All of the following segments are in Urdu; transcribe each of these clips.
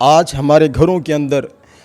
آج ہمارے گھروں کے اندر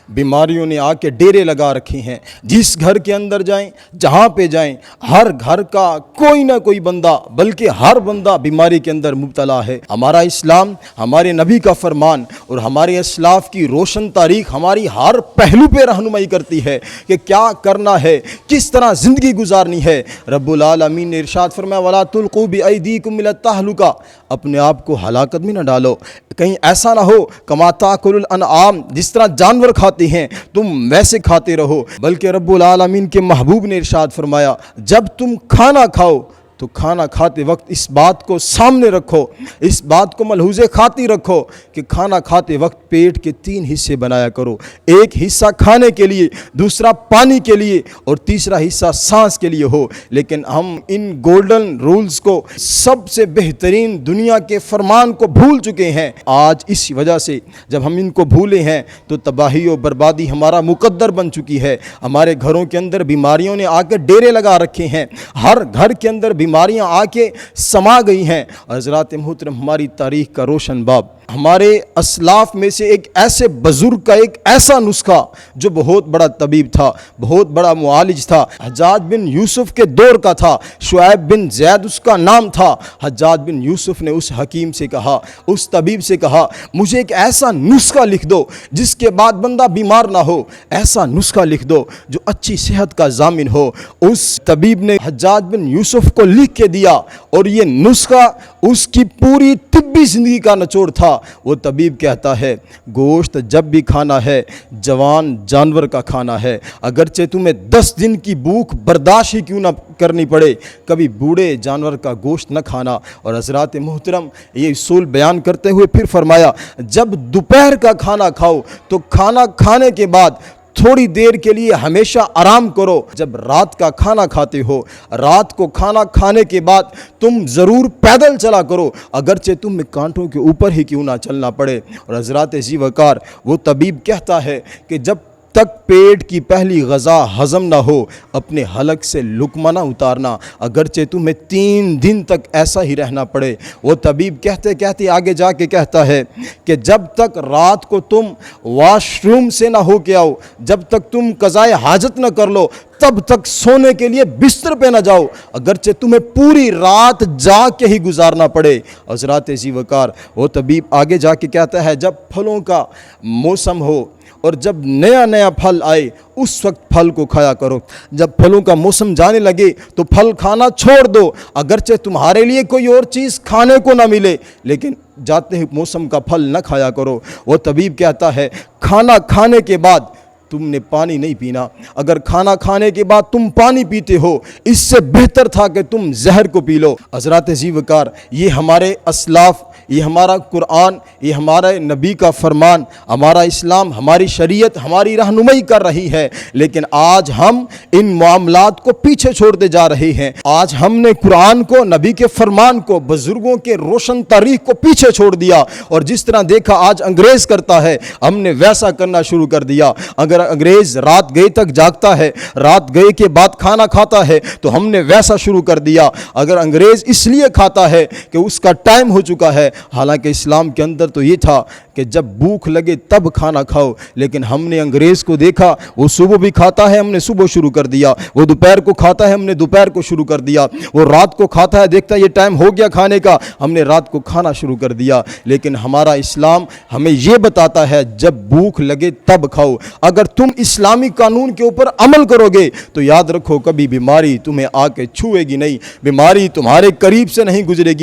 بیماریوں نے آ کے ڈیرے لگا رکھے ہیں۔ جس گھر کے اندر جائیں، جہاں پہ جائیں، ہر گھر کا کوئی نہ کوئی بندہ، بلکہ ہر بندہ بیماری کے اندر مبتلا ہے۔ ہمارا اسلام، ہمارے نبی کا فرمان اور ہمارے اسلاف کی روشن تاریخ ہماری ہر پہلو پہ رہنمائی کرتی ہے کہ کیا کرنا ہے، کس طرح زندگی گزارنی ہے۔ رب العالمین نے ارشاد فرمایا وَلَا تُلْقُوا بِأَيْدِيكُمْ إِلَى التَّهْلُكَةِ، اپنے آپ کو ہلاکت میں نہ ڈالو، کہیں ایسا نہ ہو کما تاکل الانعام، جس طرح جانور کھاتے ہیں تم ویسے کھاتے رہو۔ بلکہ رب العالمین کے محبوب نے ارشاد فرمایا جب تم کھانا کھاؤ تو کھانا کھاتے وقت اس بات کو سامنے رکھو، اس بات کو ملحوظے خاطر رکھو کہ کھانا کھاتے وقت پیٹ کے 3 حصے بنایا کرو، ایک حصہ کھانے کے لیے، دوسرا پانی کے لیے اور تیسرا حصہ سانس کے لیے ہو۔ لیکن ہم ان گولڈن رولز کو، سب سے بہترین دنیا کے فرمان کو بھول چکے ہیں۔ آج اس وجہ سے جب ہم ان کو بھولے ہیں تو تباہی و بربادی ہمارا مقدر بن چکی ہے۔ ہمارے گھروں کے اندر بیماریوں نے آ کے ڈیرے لگا رکھے ہیں، ہر گھر کے اندر بیماریاں آ کے سما گئی ہیں۔ اور حضرات محترم، ہماری تاریخ کا روشن باب، ہمارے اسلاف میں سے ایک ایسے بزرگ کا ایک ایسا نسخہ جو بہت بڑا طبیب تھا، بہت بڑا معالج تھا، حجاج بن یوسف کے دور کا تھا، شعیب بن زید اس کا نام تھا۔ حجاج بن یوسف نے اس حکیم سے کہا، اس طبیب سے کہا مجھے ایک ایسا نسخہ لکھ دو جس کے بعد بندہ بیمار نہ ہو، ایسا نسخہ لکھ دو جو اچھی صحت کا ضامن ہو۔ اس طبیب نے حجاج بن یوسف کو لکھ کے دیا اور یہ نسخہ اس کی پوری طبی زندگی کا نچوڑ تھا۔ وہ طبیب کہتا ہے گوشت جب بھی کھانا ہے جوان جانور کا کھانا ہے، اگرچہ تمہیں 10 دن کی بھوک برداشت ہی کیوں نہ کرنی پڑے، کبھی بوڑھے جانور کا گوشت نہ کھانا۔ اور حضرات محترم، یہ اصول بیان کرتے ہوئے پھر فرمایا جب دوپہر کا کھانا کھاؤ تو کھانا کھانے کے بعد تھوڑی دیر کے لیے ہمیشہ آرام کرو۔ جب رات کا کھانا کھاتے ہو، رات کو کھانا کھانے کے بعد تم ضرور پیدل چلا کرو، اگرچہ تمہیں کانٹوں کے اوپر ہی کیوں نہ چلنا پڑے۔ اور حضرات ذی وقار، وہ طبیب کہتا ہے کہ جب تک پیٹ کی پہلی غذا ہضم نہ ہو اپنے حلق سے لقمہ نہ اتارنا، اگرچہ تمہیں 3 دن تک ایسا ہی رہنا پڑے۔ وہ طبیب کہتے کہتے آگے جا کے کہتا ہے کہ جب تک رات کو تم واش روم سے نہ ہو کے آؤ، جب تک تم قضائے حاجت نہ کر لو، تب تک سونے کے لیے بستر پہ نہ جاؤ، اگرچہ تمہیں پوری رات جاگ کے ہی گزارنا پڑے۔ حضرات ذی وقار، وہ طبیب آگے جا کے کہتا ہے جب پھلوں کا موسم ہو اور جب نیا نیا پھل آئے اس وقت پھل کو کھایا کرو، جب پھلوں کا موسم جانے لگے تو پھل کھانا چھوڑ دو، اگرچہ تمہارے لیے کوئی اور چیز کھانے کو نہ ملے لیکن جاتے ہی موسم کا پھل نہ کھایا کرو۔ وہ طبیب کہتا ہے کھانا کھانے کے بعد تم نے پانی نہیں پینا، اگر کھانا کھانے کے بعد تم پانی پیتے ہو اس سے بہتر تھا کہ تم زہر کو پی لو۔ حضرات ذی وقار، یہ ہمارے اسلاف، یہ ہمارا قرآن، یہ ہمارا نبی کا فرمان، ہمارا اسلام، ہماری شریعت ہماری رہنمائی کر رہی ہے، لیکن آج ہم ان معاملات کو پیچھے چھوڑتے جا رہے ہیں۔ آج ہم نے قرآن کو، نبی کے فرمان کو، بزرگوں کے روشن تاریخ کو پیچھے چھوڑ دیا، اور جس طرح دیکھا آج انگریز کرتا ہے ہم نے ویسا کرنا شروع کر دیا۔ اگر انگریز رات گئے تک جاگتا ہے، رات گئے کے بعد کھانا کھاتا ہے تو ہم نے ویسا شروع کر دیا۔ اگر انگریز اس لیے کھاتا ہے کہ اس کا ٹائم ہو چکا ہے، حالانکہ اسلام کے اندر تو یہ تھا کہ جب بھوک لگے تب کھانا کھاؤ، لیکن ہم نے انگریز کو دیکھا وہ صبح بھی کھاتا ہے، ہم نے صبح شروع کر دیا، وہ دوپہر کو کھاتا ہے، ہم نے دوپہر کو شروع کر دیا، وہ رات کو کھاتا ہے، دیکھتا ہے یہ ٹائم ہو گیا کھانے کا، ہم نے رات کو کھانا شروع کر دیا۔ لیکن ہمارا اسلام ہمیں یہ بتاتا ہے جب بھوک لگے تب کھاؤ۔ اگر تم اسلامی قانون کے اوپر عمل کرو گے تو یاد رکھو کبھی بیماری تمہیں آ کے چھوئے گی نہیں، بیماری تمہارے قریب سے نہیں گزرے گی۔